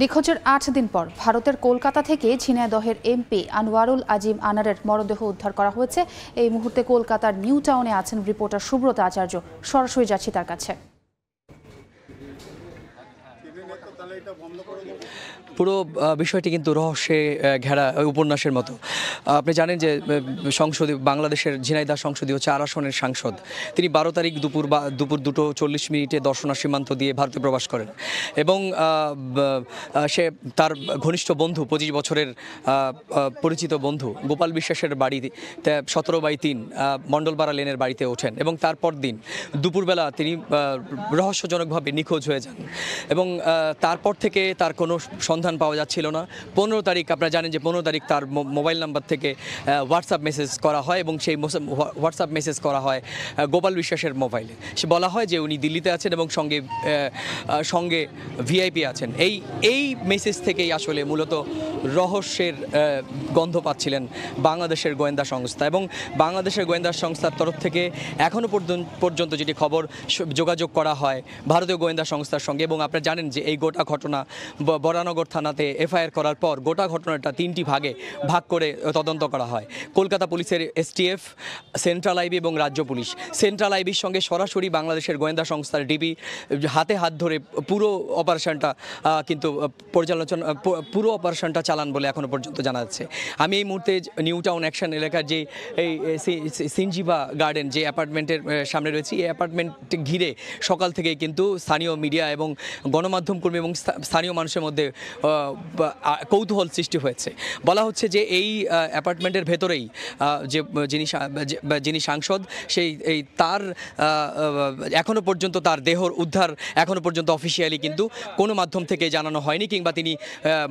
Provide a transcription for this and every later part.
নিখোঁজের ৮ দিন পর ভারতের কলকাতা থেকে ঝিনাইদহের এমপি আনোয়ারুল আজিম আনারের মরদেহ উদ্ধার করা হয়েছে। এই মুহূর্তে কলকাতার নিউ টাউনে আছেন রিপোর্টার সুব্রত আচার্য। সরাসরি যাচ্ছি তার কাছে। পুরো বিষয়টি কিন্তু রহস্যে ঘেরা উপন্যাসের মতো। আপনি জানেন যে সংসদীয় বাংলাদেশের ঝিনাইদহ সংসদীয় 4 আসনের সাংসদ তিনি 12 তারিখ দুপুর 2:40 দর্শনা সীমান্ত দিয়ে ভারতে প্রবেশ করেন এবং সে তার ঘনিষ্ঠ বন্ধু 25 বছরের পরিচিত বন্ধু গোপাল বিশ্বাসের বাড়িতে 17/3 মণ্ডলপাড়া লেনের বাড়িতে ওঠেন এবং তারপর দিন দুপুরবেলা তিনি রহস্যজনকভাবে নিখোঁজ হয়ে যান এবং তারপর থেকে তার কোনো সন্ধান পাওয়া যাচ্ছিল না। 15 তারিখ আপনারা জানেন যে 15 তারিখ তার মোবাইল নাম্বার থেকে হোয়াটসঅ্যাপ মেসেজ করা হয় এবং সেই হোয়াটসঅ্যাপ মেসেজ করা হয় গোপাল বিশ্বাসের মোবাইলে। সে বলা হয় যে উনি দিল্লিতে আছেন এবং সঙ্গে ভিআইপি আছেন। এই মেসেজ থেকেই আসলে মূলত রহস্যের গন্ধ পাচ্ছিলেন বাংলাদেশের গোয়েন্দা সংস্থা এবং বাংলাদেশের গোয়েন্দা সংস্থার তরফ থেকে এখনও পর্যন্ত যেটি খবর যোগাযোগ করা হয় ভারতীয় গোয়েন্দা সংস্থার সঙ্গে। এবং আপনারা জানেন যে এই গোটা ঘটনা বরানগর থানাতে এফআইআর করার পর গোটা ঘটনাটা 3টি ভাগে ভাগ করে তদন্ত করা হয়। কলকাতা পুলিশের এসটিএফ, সেন্ট্রাল আইবি এবং রাজ্য পুলিশ। সেন্ট্রাল আইবির সঙ্গে সরাসরি বাংলাদেশের গোয়েন্দা সংস্থার ডিবি হাতে হাত ধরে পুরো অপারেশনটা কিন্তু পুরো অপারেশনটা চালান বলে এখনও পর্যন্ত জানা যাচ্ছে। আমি এই মুহূর্তে নিউ টাউন অ্যাকশন এলাকার যে এই সিনজিভা গার্ডেন যে অ্যাপার্টমেন্টের সামনে রয়েছে, এই অ্যাপার্টমেন্ট ঘিরে সকাল থেকেই কিন্তু স্থানীয় মিডিয়া এবং গণমাধ্যম কর্মী এবং স্থানীয় মানুষের মধ্যে কৌতূহল সৃষ্টি হয়েছে। বলা হচ্ছে যে এই অ্যাপার্টমেন্টের ভেতরেই যিনি সাংসদ তার এখনও পর্যন্ত তার দেহর উদ্ধার এখনও পর্যন্ত অফিসিয়ালি কিন্তু কোনো মাধ্যম থেকে জানানো হয়নি, কিংবা তিনি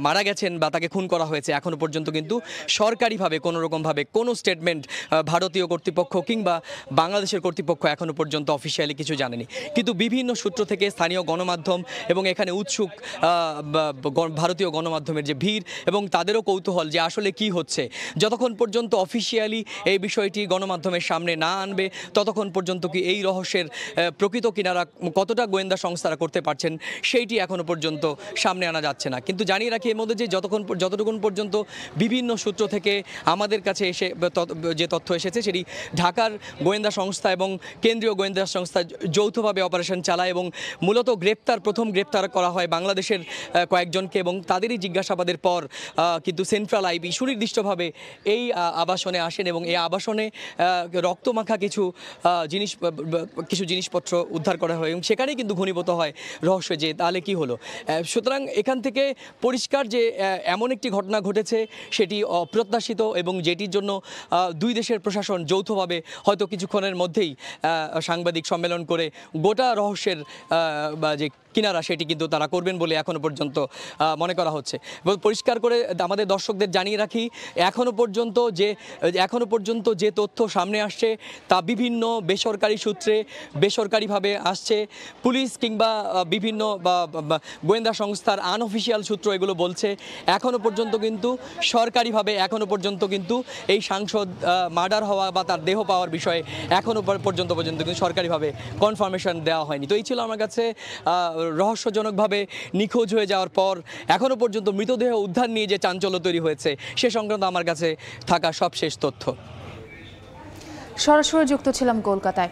মারা গেছেন বা তাকে খুন করা হয়েছে এখনও পর্যন্ত কিন্তু সরকারিভাবে কোনো রকমভাবে কোনো স্টেটমেন্ট ভারতীয় কর্তৃপক্ষ কিংবা বাংলাদেশের কর্তৃপক্ষ এখনও পর্যন্ত অফিসিয়ালি কিছু জানেনি। কিন্তু বিভিন্ন সূত্র থেকে স্থানীয় গণমাধ্যম এবং এখানে উৎসুক ভারতীয় গণমাধ্যমের যে ভিড় এবং তাদেরও কৌতূহল যে আসলে কি হচ্ছে, যতক্ষণ পর্যন্ত অফিসিয়ালি এই বিষয়টি গণমাধ্যমের সামনে না আনবে ততক্ষণ পর্যন্ত কি এই রহস্যের প্রকৃত কিনারা কতটা গোয়েন্দা সংস্থারা করতে পারছেন সেইটি এখনও পর্যন্ত সামনে আনা যাচ্ছে না। কিন্তু জানিয়ে রাখি এর মধ্যে যে যতটুকুন পর্যন্ত বিভিন্ন সূত্র থেকে আমাদের কাছে এসে যে তথ্য এসেছে সেটি ঢাকার গোয়েন্দা সংস্থা এবং কেন্দ্রীয় গোয়েন্দা সংস্থা যৌথভাবে অপারেশন চালায় এবং মূলত প্রথম গ্রেপ্তার করা হয় বাংলাদেশের কয়েকজনকে এবং তাদেরই জিজ্ঞাসাবাদের পর কিন্তু সেন্ট্রাল আইবি সুনির্দিষ্টভাবে এই আবাসনে আসেন এবং এই আবাসনে রক্তমাখা কিছু জিনিসপত্র উদ্ধার করা হয় এবং সেখানেই কিন্তু ঘনীভূত হয় রহস্য যে তাহলে কি হলো। সুতরাং এখান থেকে পরিষ্কার যে এমন একটি ঘটনা ঘটেছে সেটি অপ্রত্যাশিত এবং যেটির জন্য দুই দেশের প্রশাসন যৌথভাবে হয়তো কিছুক্ষণের মধ্যেই সাংবাদিক সম্মেলন করে গোটা রহস্যের যে কিনারা সেটি কিন্তু তারা করবেন বলে এখনও পর্যন্ত মনে করা হচ্ছে। পরিষ্কার করে আমাদের দর্শকদের জানিয়ে রাখি এখনও পর্যন্ত যে তথ্য সামনে আসছে তা বিভিন্ন বেসরকারি সূত্রে বেসরকারিভাবে আসছে। পুলিশ কিংবা বিভিন্ন গোয়েন্দা সংস্থার আনঅফিসিয়াল সূত্র এগুলো বলছে এখনও পর্যন্ত কিন্তু সরকারিভাবে কিন্তু এই সাংসদ মার্ডার হওয়া বা তার দেহ পাওয়ার বিষয়ে এখনও পর্যন্ত কিন্তু সরকারিভাবে কনফার্মেশন দেওয়া হয়নি। তো এই ছিল আমার কাছে রহস্যজনকভাবে নিখোঁজ হয়ে যাওয়ার পর এখনও পর্যন্ত মৃতদেহ উদ্ধার নিয়ে যে চাঞ্চল্য তৈরি হয়েছে সে সংক্রান্ত আমার কাছে থাকা সবশেষ তথ্য। সরাসরি যুক্ত ছিলাম কলকাতায়।